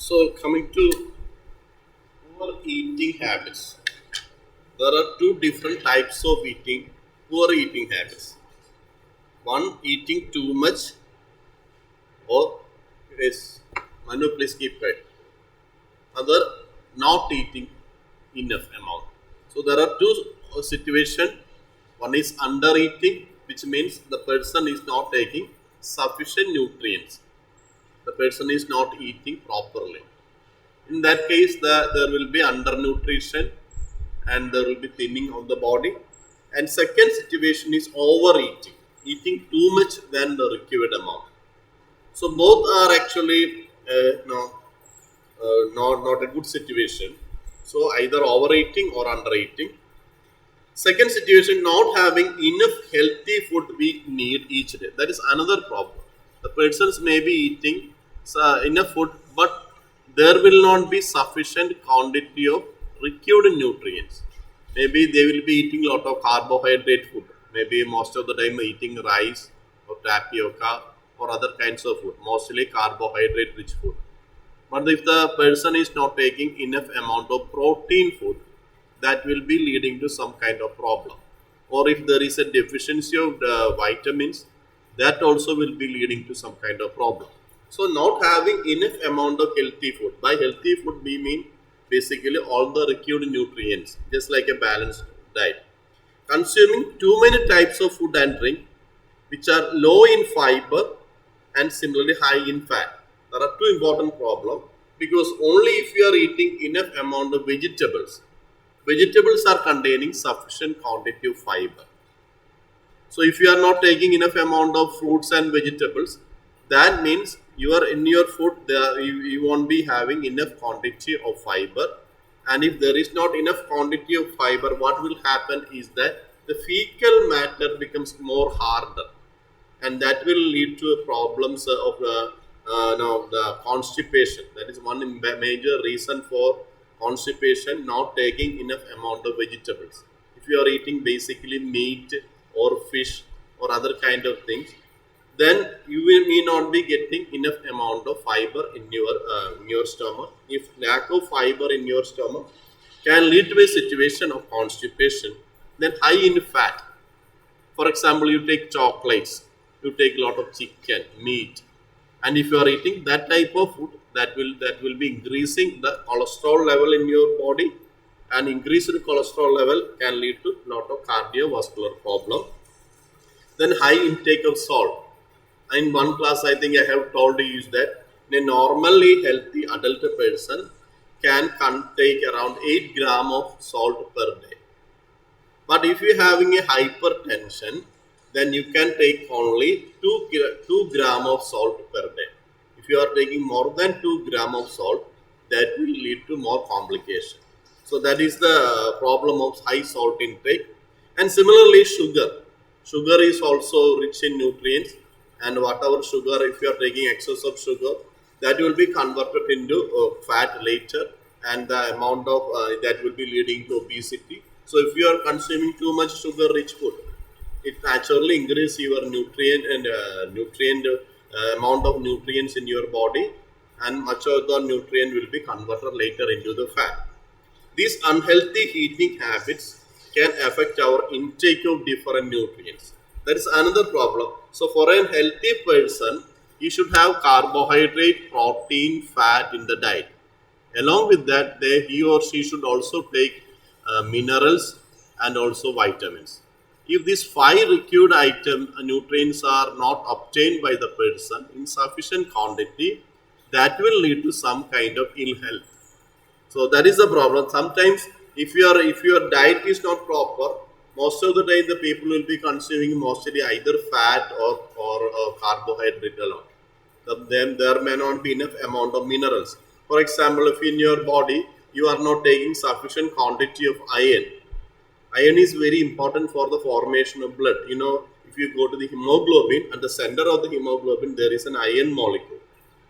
So, coming to poor eating habits, there are two different types of poor eating habits. One, eating too much, or yes, Manu, please keep quiet. Other, not eating enough amount. So, there are two situations. One is under eating, which means the person is not taking sufficient nutrients. The person is not eating properly. In that case, there will be undernutrition and there will be thinning of the body. And second situation is overeating, eating too much than the required amount. So both are actually not a good situation. So either overeating or undereating. Second situation, not having enough healthy food we need each day. That is another problem. The persons may be eating enough food, but there will not be sufficient quantity of required nutrients. Maybe they will be eating a lot of carbohydrate food. Maybe most of the time eating rice or tapioca or other kinds of food, mostly carbohydrate rich food. But if the person is not taking enough amount of protein food, that will be leading to some kind of problem. Or if there is a deficiency of the vitamins, that also will be leading to some kind of problem. So not having enough amount of healthy food. By healthy food we mean basically all the required nutrients, just like a balanced diet. Consuming too many types of food and drink which are low in fiber and similarly high in fat. There are two important problems because only if you are eating enough amount of vegetables, vegetables are containing sufficient quantity of fiber. So if you are not taking enough amount of fruits and vegetables, that means you are in your food you won't be having enough quantity of fiber. And if there is not enough quantity of fiber, what will happen is that the fecal matter becomes more harder, and that will lead to problems of the constipation. That is one major reason for constipation, not taking enough amount of vegetables. If you are eating basically meat or fish or other kind of things, then you will may not be getting enough amount of fiber in your stomach. If lack of fiber in your stomach can lead to a situation of constipation, then high in fat. For example, you take chocolates, you take a lot of chicken, meat, and if you are eating that type of food, that will be increasing the cholesterol level in your body, and increased cholesterol level can lead to lot of cardiovascular problem. Then high intake of salt. In one class, I think I have told you is that a normally healthy adult person can take around 8 gram of salt per day. But if you're having a hypertension, then you can take only 2 gram of salt per day. If you are taking more than 2 gram of salt, that will lead to more complication. So that is the problem of high salt intake. And similarly, sugar. Sugar is also rich in nutrients, and whatever sugar, if you are taking excess of sugar, that will be converted into fat later, and the amount of that will be leading to obesity. So if you are consuming too much sugar rich food, it naturally increase your nutrient and nutrient amount of nutrients in your body, and much of the nutrient will be converted later into the fat. These unhealthy eating habits can affect our intake of different nutrients. That is another problem. So, for a healthy person, he should have carbohydrate, protein, fat in the diet. Along with that, he or she should also take minerals and also vitamins. If these five required nutrients are not obtained by the person in sufficient quantity, that will lead to some kind of ill health. So that is the problem. Sometimes if your diet is not proper, most of the time the people will be consuming mostly either fat or carbohydrate alone. Then there may not be enough amount of minerals. For example, if in your body you are not taking sufficient quantity of iron, iron is very important for the formation of blood. If you go to the hemoglobin, at the center of the hemoglobin there is an iron molecule.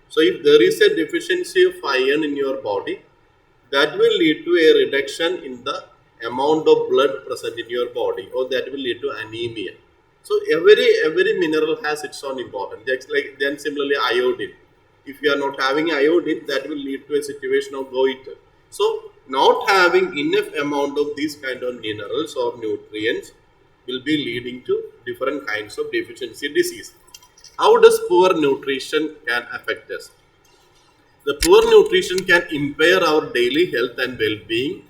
So if there is a deficiency of iron in your body, that will lead to a reduction in the amount of blood present in your body, or that will lead to anemia. So every mineral has its own importance. Just like then similarly iodine. If you are not having iodine, that will lead to a situation of goiter. So, not having enough amount of these kind of minerals or nutrients will be leading to different kinds of deficiency disease. How does poor nutrition can affect us? The poor nutrition can impair our daily health and well-being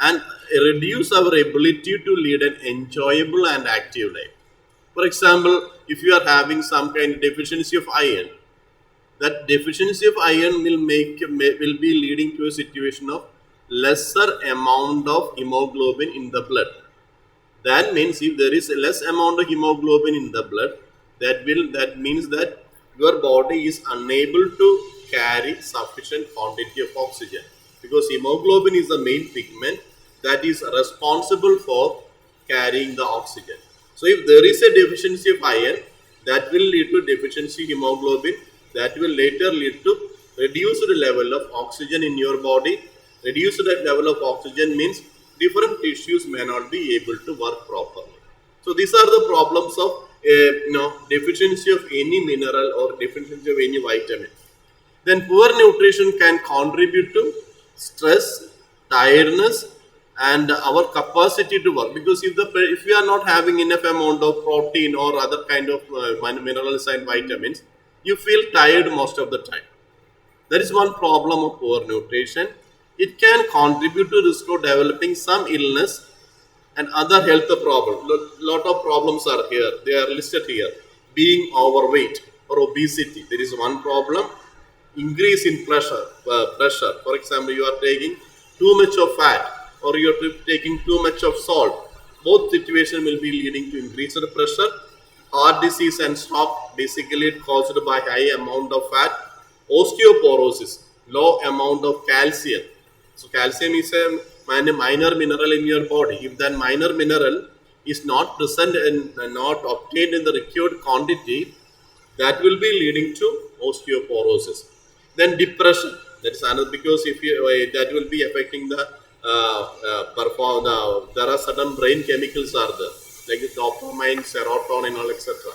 and reduce our ability to lead an enjoyable and active life. For example, if you are having some kind of deficiency of iron, that deficiency of iron will be leading to a situation of lesser amount of hemoglobin in the blood. That means if there is a less amount of hemoglobin in the blood, that means that your body is unable to carry sufficient quantity of oxygen, because hemoglobin is the main pigment that is responsible for carrying the oxygen. So if there is a deficiency of iron, that will lead to deficiency hemoglobin, that will later lead to reduced level of oxygen in your body. Reduced level of oxygen means different tissues may not be able to work properly. So these are the problems of deficiency of any mineral or deficiency of any vitamin. Then poor nutrition can contribute to stress, tiredness, and our capacity to work. Because if we are not having enough amount of protein or other kind of minerals and vitamins, you feel tired most of the time. That is one problem of poor nutrition. It can contribute to risk of developing some illness and other health problems. Lot of problems are here. They are listed here. Being overweight or obesity, there is one problem. Increase in pressure. For example, you are taking too much of fat or you are taking too much of salt. Both situation will be leading to increased pressure. Heart disease and stroke, basically caused by high amount of fat. Osteoporosis, low amount of calcium. So calcium is a minor mineral in your body. If that minor mineral is not present and not obtained in the required quantity, that will be leading to osteoporosis. Then depression. That's another, because if you that will be affecting the there are certain brain chemicals are there, like dopamine, serotonin, all etc.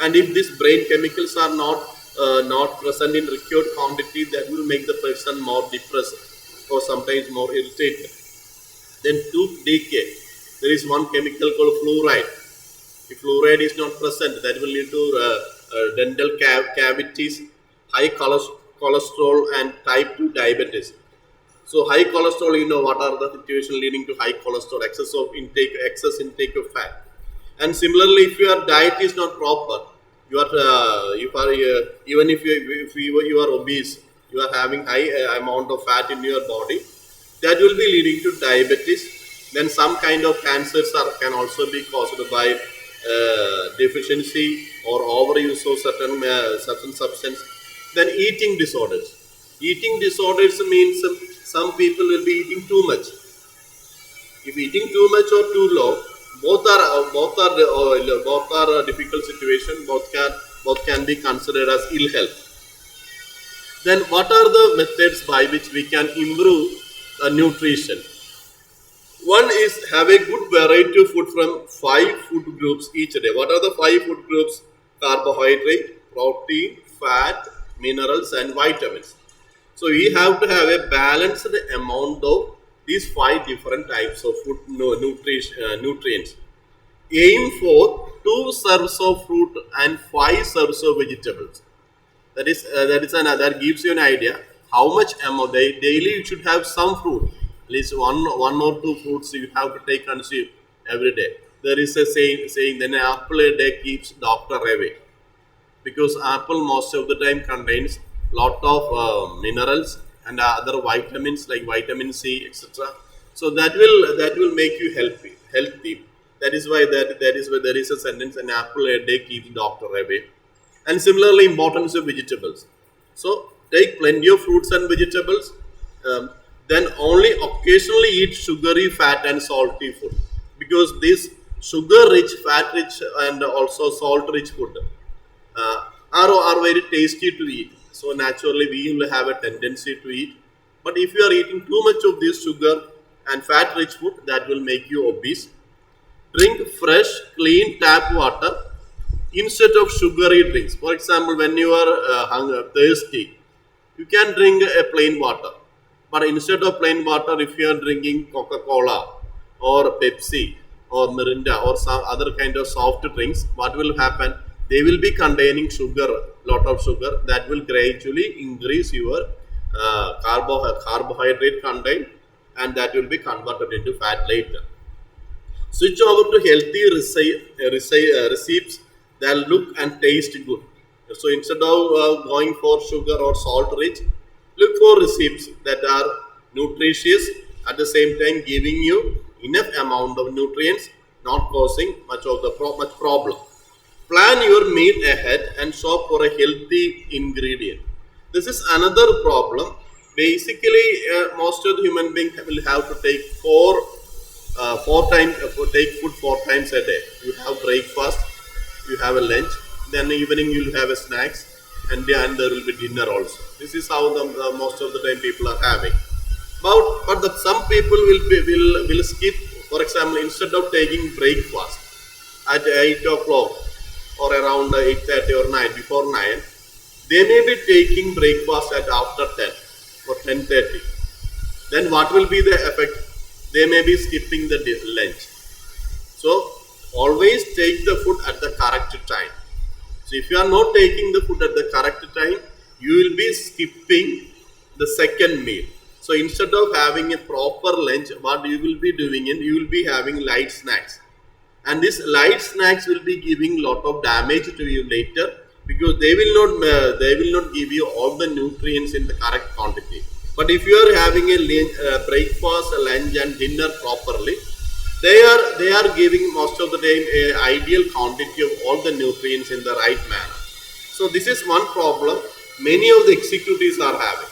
And if these brain chemicals are not present in required quantity, that will make the person more depressed or sometimes more irritated. Then tooth decay. There is one chemical called fluoride. If fluoride is not present, that will lead to dental cavities, high cholesterol, and type 2 diabetes. So high cholesterol, what are the situations leading to high cholesterol? Excess intake of fat. And similarly, if your diet is not proper, even if you are obese, you are having high amount of fat in your body, that will be leading to diabetes. Then some kind of cancers can also be caused by deficiency or overuse of certain substance. Then eating disorders. Eating disorders means some people will be eating too much. If eating too much or too low, both are a difficult situation. Both can be considered as ill health. Then what are the methods by which we can improve nutrition? One is have a good variety of food from 5 food groups each day. What are the 5 food groups? Carbohydrate, protein, fat, minerals, and vitamins. So we have to have a balanced amount of these 5 different types of food nutrients. Aim for 2 serves of fruit and 5 serves of vegetables. That gives you an idea how much amount daily you should have some fruit. At least one or 2 fruits you have to consume every day. There is a saying that an apple a day keeps doctor away, because apple most of the time contains lot of minerals and other vitamins like vitamin C, etc. So that will make you healthy. That is why there is a sentence: an apple a day keeps doctor away. And similarly, importance of vegetables. So take plenty of fruits and vegetables. Then only occasionally eat sugary, fat, and salty food, because this sugar-rich, fat-rich, and also salt-rich food are very tasty to eat. So naturally, we will have a tendency to eat. But if you are eating too much of this sugar and fat-rich food, that will make you obese. Drink fresh, clean tap water. instead of sugary drinks. For example, when you are thirsty, you can drink a plain water. But instead of plain water, if you are drinking Coca-Cola or Pepsi or Mirinda or some other kind of soft drinks, what will happen? They will be containing sugar, lot of sugar that will gradually increase your carbohydrate content, and that will be converted into fat later. Switch over to healthy recipes that look and taste good. So instead of going for sugar or salt rich, look for recipes that are nutritious, at the same time giving you enough amount of nutrients, not causing much problem. Plan your meal ahead and shop for a healthy ingredient. This is another problem. Basically, most of the human beings will have to take take food 4 times a day. You have breakfast, you have a lunch, then evening you will have a snacks, and there will be dinner also. This is how most of the time people are having. Some people will skip. For example, instead of taking breakfast at 8 o'clock or around 8:30 or 9, before 9, they may be taking breakfast at after 10 or 10:30. Then what will be the effect? They may be skipping the lunch. So always take the food at the correct time. So if you are not taking the food at the correct time, you will be skipping the second meal. So instead of having a proper lunch, what you will be doing is you will be having light snacks, and these light snacks will be giving lot of damage to you later, because they will not give you all the nutrients in the correct quantity. But if you are having a breakfast, a lunch, and dinner properly, they are giving most of the time a ideal quantity of all the nutrients in the right manner. So this is one problem many of the executives are having.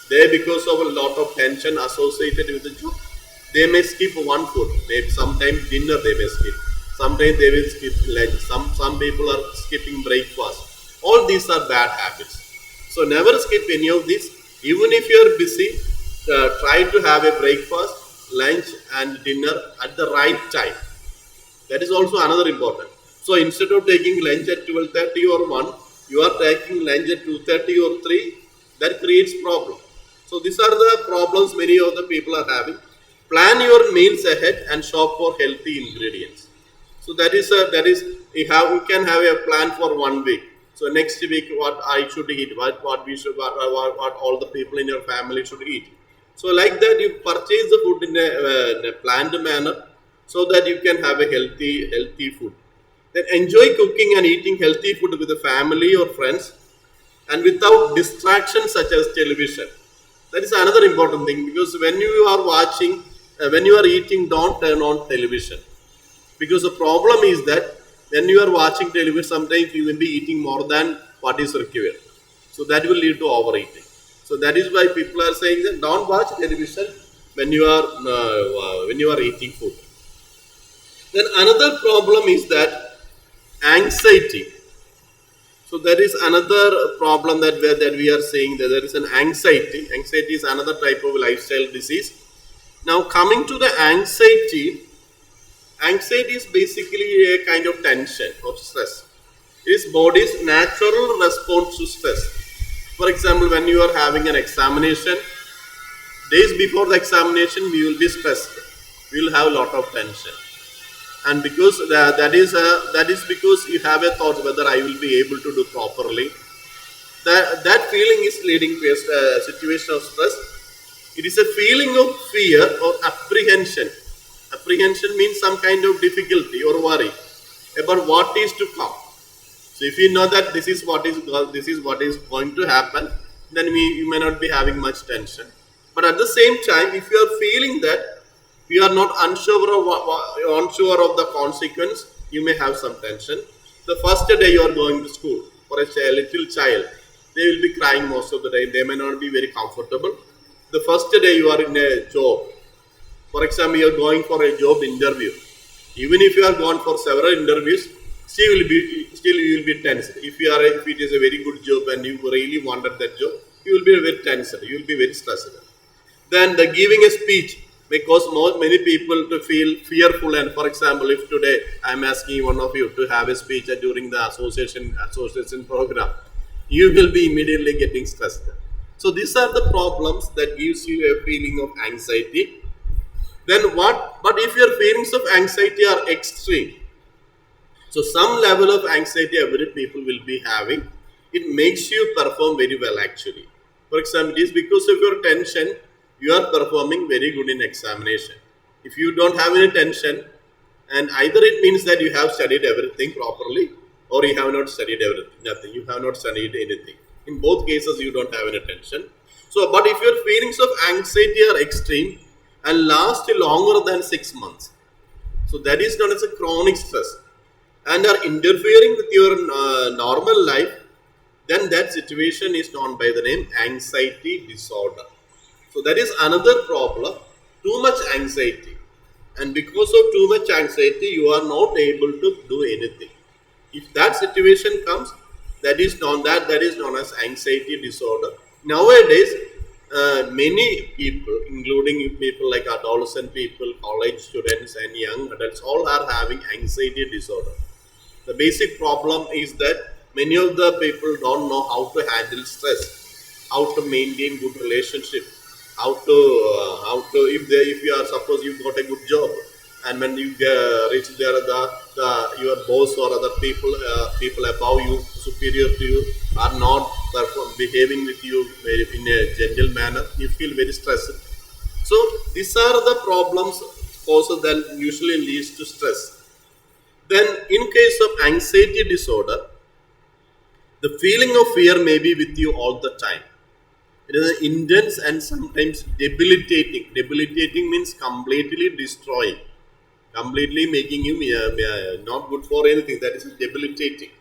They, because of a lot of tension associated with the job, they may skip one food. Maybe sometimes dinner they may skip. Sometimes they will skip lunch. Some people are skipping breakfast. All these are bad habits. So never skip any of these. Even if you are busy, try to have a breakfast, lunch, and dinner at the right time. That is also another important. So instead of taking lunch at 12:30 or 1, you are taking lunch at 2:30 or 3. That creates problem. So these are the problems many of the people are having. Plan your meals ahead and shop for healthy ingredients. So you can have a plan for 1 week. So next week, what I should eat, what all the people in your family should eat. So like that, you purchase the food in a planned manner, so that you can have a healthy food. Then enjoy cooking and eating healthy food with the family or friends, and without distractions such as television. That is another important thing, because when you are watching, when you are eating, don't turn on television, because the problem is that when you are watching television, sometimes you will be eating more than what is required. So that will lead to overeating. So that is why people are saying that don't watch television when you are eating food. Then another problem is that anxiety. So there is another problem that we are saying, that there is an anxiety. Anxiety is another type of lifestyle disease. Now coming to the anxiety is basically a kind of tension or stress. It is body's natural response to stress. For example, when you are having an examination, days before the examination, we will be stressed. We will have a lot of tension. And because that is because you have a thought whether I will be able to do properly. That feeling is leading to a situation of stress. It is a feeling of fear or apprehension. Apprehension means some kind of difficulty or worry about what is to come. So if you know that this is what is going to happen, then you may not be having much tension. But at the same time, if you are feeling that you are not unsure of the consequence, you may have some tension. The first day you are going to school, for a little child, they will be crying most of the time. They may not be very comfortable. The first day you are in a job, for example, you are going for a job interview. Even if you are gone for several interviews, still you will be tense. If it is a very good job and you really wanted that job, you will be very tense. You will be very stressed. Then the giving a speech, because many people to feel fearful. And for example, if today I'm asking one of you to have a speech during the association program, you will be immediately getting stressed. So these are the problems that gives you a feeling of anxiety. Then what? But if your feelings of anxiety are extreme, so some level of anxiety every people will be having. It makes you perform very well actually. For example, it is because of your tension you are performing very good in examination. If you don't have any tension, and either it means that you have studied everything properly, or you have not studied everything, nothing. You have not studied anything. In both cases, you don't have any tension. So, but if your feelings of anxiety are extreme and last longer than 6 months, so that is known as a chronic stress and are interfering with your normal life, then that situation is known by the name anxiety disorder. So that is another problem, too much anxiety. And because of too much anxiety, you are not able to do anything. If that situation comes, that is known as anxiety disorder. Nowadays, many people, including people like adolescent people, college students, and young adults, all are having anxiety disorder. The basic problem is that many of the people don't know how to handle stress, how to maintain good relationship, how to if you are suppose you got a good job, and when you reach there the your boss or other people above you, superior to you, are not behaving with you in a gentle manner, you feel very stressed. So these are the problems causes that usually leads to stress. Then, in case of anxiety disorder, the feeling of fear may be with you all the time. It is intense and sometimes debilitating. Debilitating means completely destroying, completely making you not good for anything. That is debilitating.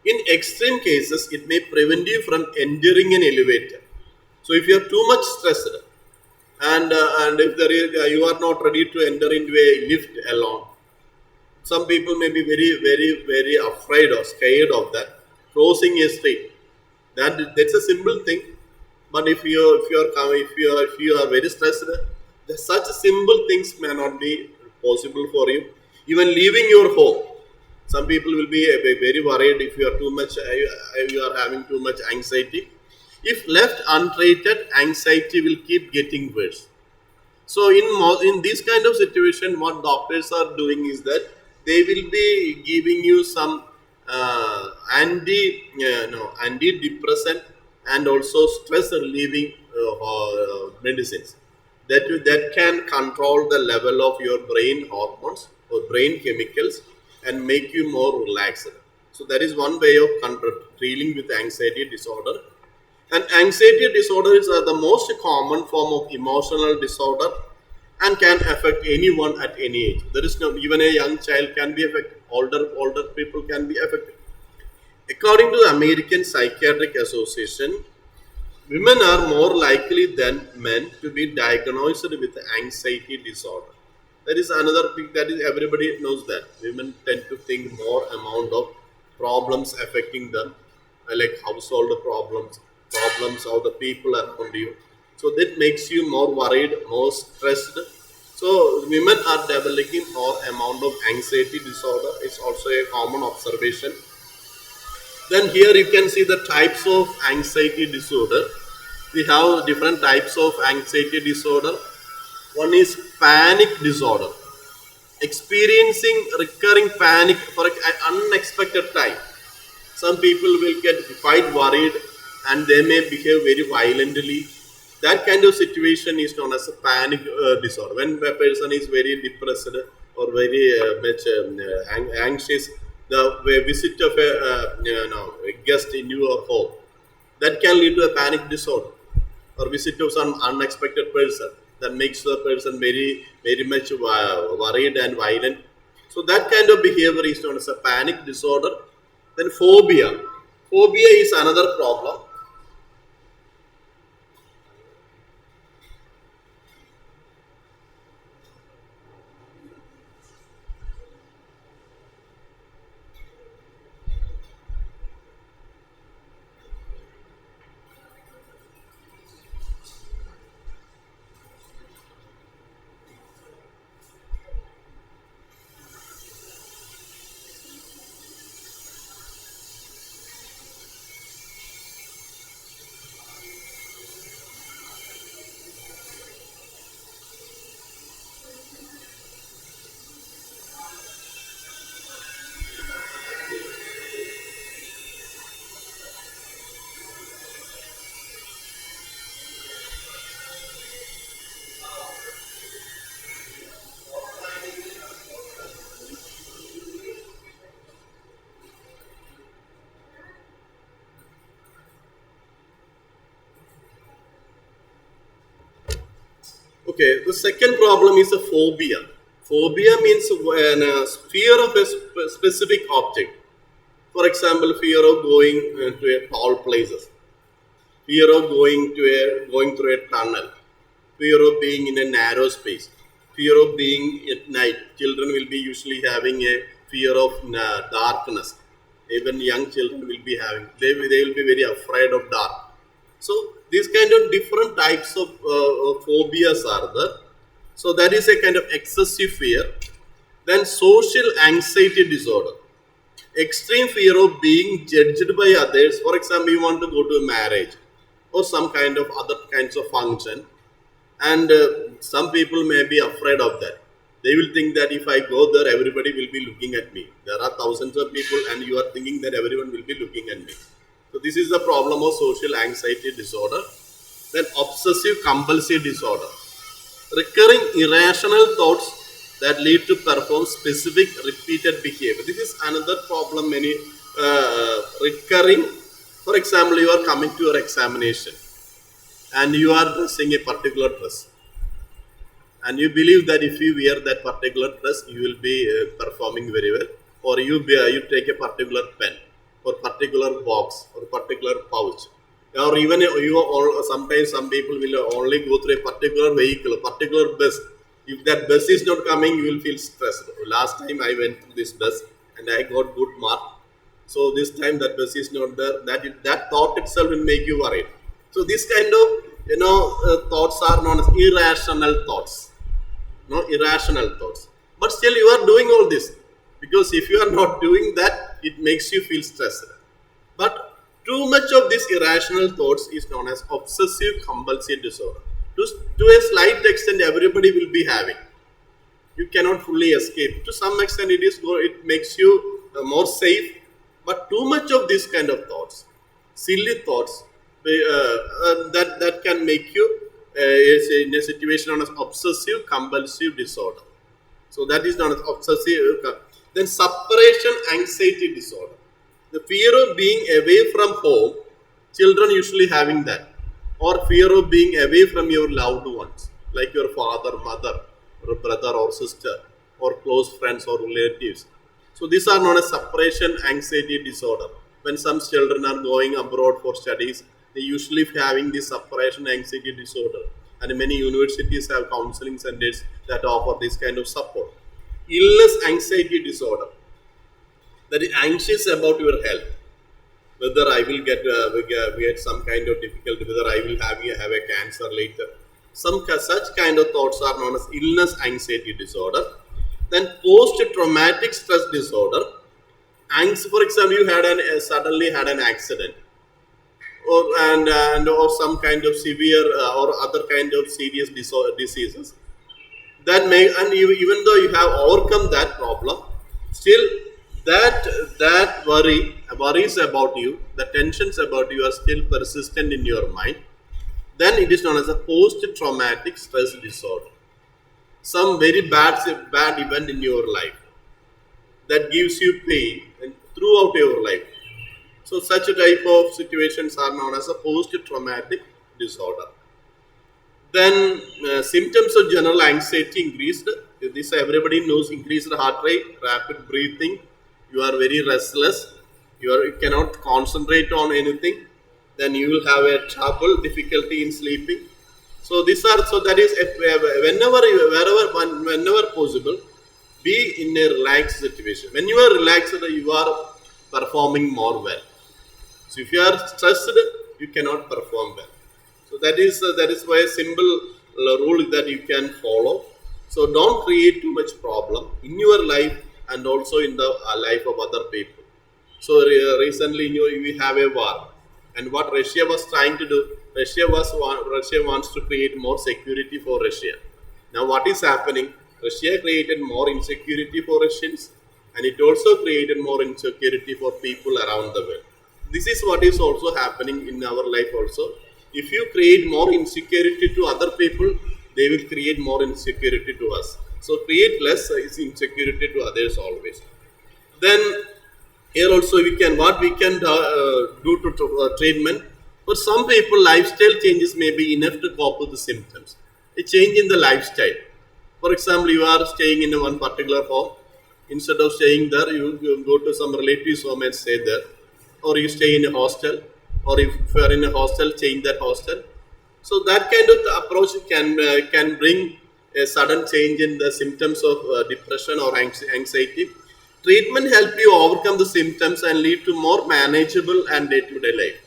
In extreme cases, it may prevent you from entering an elevator. So, if you are too much stressed, and if there is, you are not ready to enter into a lift alone, some people may be very afraid or scared of that. Crossing a street, that's a simple thing. But if you are very stressed, such simple things may not be possible for you. Even leaving your home, some people will be very worried if you are too much. You are having too much anxiety. If left untreated, anxiety will keep getting worse. So in this kind of situation, what doctors are doing is that they will be giving you some antidepressant and also stress relieving medicines that can control the level of your brain hormones or brain chemicals and make you more relaxed. So that is one way of dealing with anxiety disorder. And anxiety disorders are the most common form of emotional disorder and can affect anyone at any age. There is no even a young child can be affected. Older people can be affected. According to the American Psychiatric Association, women are more likely than men to be diagnosed with anxiety disorder. That is another thing that is everybody knows that women tend to think more amount of problems affecting them, like household problems of the people around you. So that makes you more worried, more stressed. So women are developing more amount of anxiety disorder. It's also a common observation. Then here you can see the types of anxiety disorder. We have different types of anxiety disorder. One is panic disorder, experiencing recurring panic for an unexpected time. Some people will get quite worried and they may behave very violently. That kind of situation is known as a panic disorder. When a person is very depressed or very much anxious, the visit of a guest in your home, that can lead to a panic disorder, or visit to some unexpected person that makes the person very much worried and violent. So that kind of behavior is known as a panic disorder. Then phobia is another problem. Okay, the second problem is a phobia. Phobia means fear of a specific object. For example, fear of going to a tall places, fear of going through a tunnel, fear of being in a narrow space, fear of being at night. Children will be usually having a fear of darkness. Even young children will be having, they will be very afraid of dark. So these kind of different types of phobias are there. So that is a kind of excessive fear. Then social anxiety disorder, extreme fear of being judged by others. For example, you want to go to a marriage or some kind of other kinds of function, and some people may be afraid of that. They will think that if I go there, everybody will be looking at me. There are thousands of people, and you are thinking that everyone will be looking at me. So this is the problem of social anxiety disorder. Then obsessive compulsive disorder, recurring irrational thoughts that lead to perform specific repeated behavior. This is another problem. Many recurring. For example, you are coming to your examination and you are dressing a particular dress, and you believe that if you wear that particular dress, you will be performing very well, or you take a particular pen, or particular box, or particular pouch, or even sometimes some people will only go through a particular vehicle, a particular bus. If that bus is not coming, you will feel stressed. Last time I went to this bus and I got good mark, so this time that bus is not there. That thought itself will make you worried. So this kind of thoughts are known as irrational thoughts. No, irrational thoughts. But still, you are doing all this, because if you are not doing that, it makes you feel stressed. But too much of this irrational thoughts is known as obsessive compulsive disorder. To a slight extent, everybody will be having. You cannot fully escape. To some extent, it makes you more safe. But too much of this kind of thoughts, silly thoughts, that can make you in a situation known as obsessive compulsive disorder. So that is known as obsessive. Then separation anxiety disorder, the fear of being away from home. Children usually having that, or fear of being away from your loved ones, like your father, mother, or brother or sister, or close friends or relatives. So these are known as separation anxiety disorder. When some children are going abroad for studies, they usually having this separation anxiety disorder, and many universities have counseling centers that offer this kind of support. Illness anxiety disorder, that is anxious about your health, whether I will get some kind of difficulty, whether I will have a cancer later. Such kind of thoughts are known as illness anxiety disorder. Then post-traumatic stress disorder. For example, you suddenly had an accident, or some kind of severe or other kind of serious diseases. That even though you have overcome that problem, still that worries about you, the tensions about you are still persistent in your mind. Then it is known as a post-traumatic stress disorder. Some very bad event in your life that gives you pain and throughout your life. So such a type of situations are known as a post-traumatic disorder. Then symptoms of general anxiety increased. This everybody knows: increased heart rate, rapid breathing. You are very restless. You cannot concentrate on anything. Then you will have a trouble, difficulty in sleeping. So that is whenever possible, be in a relaxed situation. When you are relaxed, you are performing more well. So if you are stressed, you cannot perform well. So that is why a simple rule that you can follow. So don't create too much problem in your life and also in the life of other people. So recently, we have a war, and what Russia was trying to do, Russia wants to create more security for Russia. Now what is happening? Russia created more insecurity for Russians, and it also created more insecurity for people around the world. This is what is also happening in our life also. If you create more insecurity to other people, they will create more insecurity to us. So create less insecurity to others always. Then here also we can do to treatment. For some people, lifestyle changes may be enough to cope with the symptoms. a change in the lifestyle. For example, you are staying in one particular home. Instead of staying there, you go to some relatives' home and stay there, or you stay in a hostel, or if you are in a hostel, change that hostel. So that kind of approach can bring a sudden change in the symptoms of depression or anxiety. Treatment help you overcome the symptoms and lead to more manageable and day-to-day life.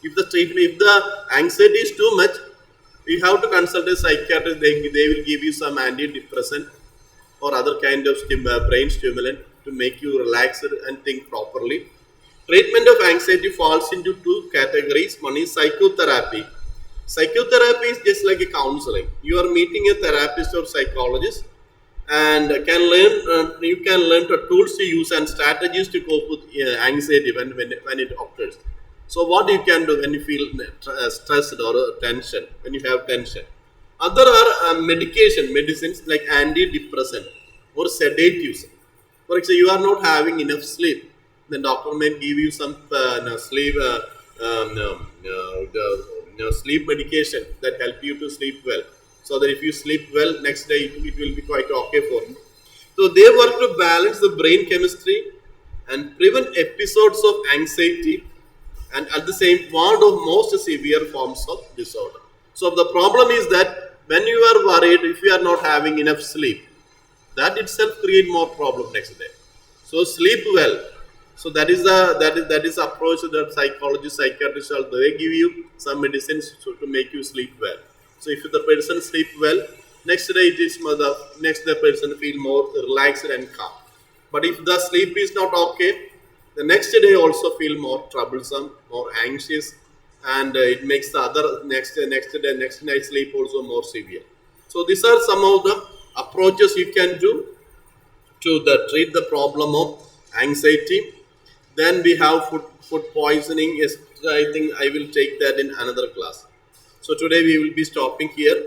If the anxiety is too much, you have to consult a psychiatrist. They will give you some antidepressant or other kind of brain stimulant to make you relax and think properly. Treatment of anxiety falls into two categories. One is psychotherapy. Psychotherapy is just like a counseling. You are meeting a therapist or psychologist, and you can learn the tools to use and strategies to cope with anxiety when it occurs. So what you can do when you feel stressed or tension, when you have tension. Other are medicines like antidepressant or sedatives. For example, you are not having enough sleep. The doctor may give you some sleep sleep medication that help you to sleep well. So that if you sleep well, next day it will be quite okay for you. So they work to balance the brain chemistry and prevent episodes of anxiety, and at the same ward of most severe forms of disorder. So the problem is that when you are worried, if you are not having enough sleep, that itself create more problem next day. So sleep well. So that is approach that psychologists, psychiatrists, they give you some medicines to make you sleep well. So if the person sleep well, next day it is the next day person feel more relaxed and calm. But if the sleep is not okay, the next day also feel more troublesome, more anxious, and it makes the other next night sleep also more severe. So these are some of the approaches you can do to treat the problem of anxiety. Then we have food poisoning. Yes, I think I will take that in another class. So today we will be stopping here.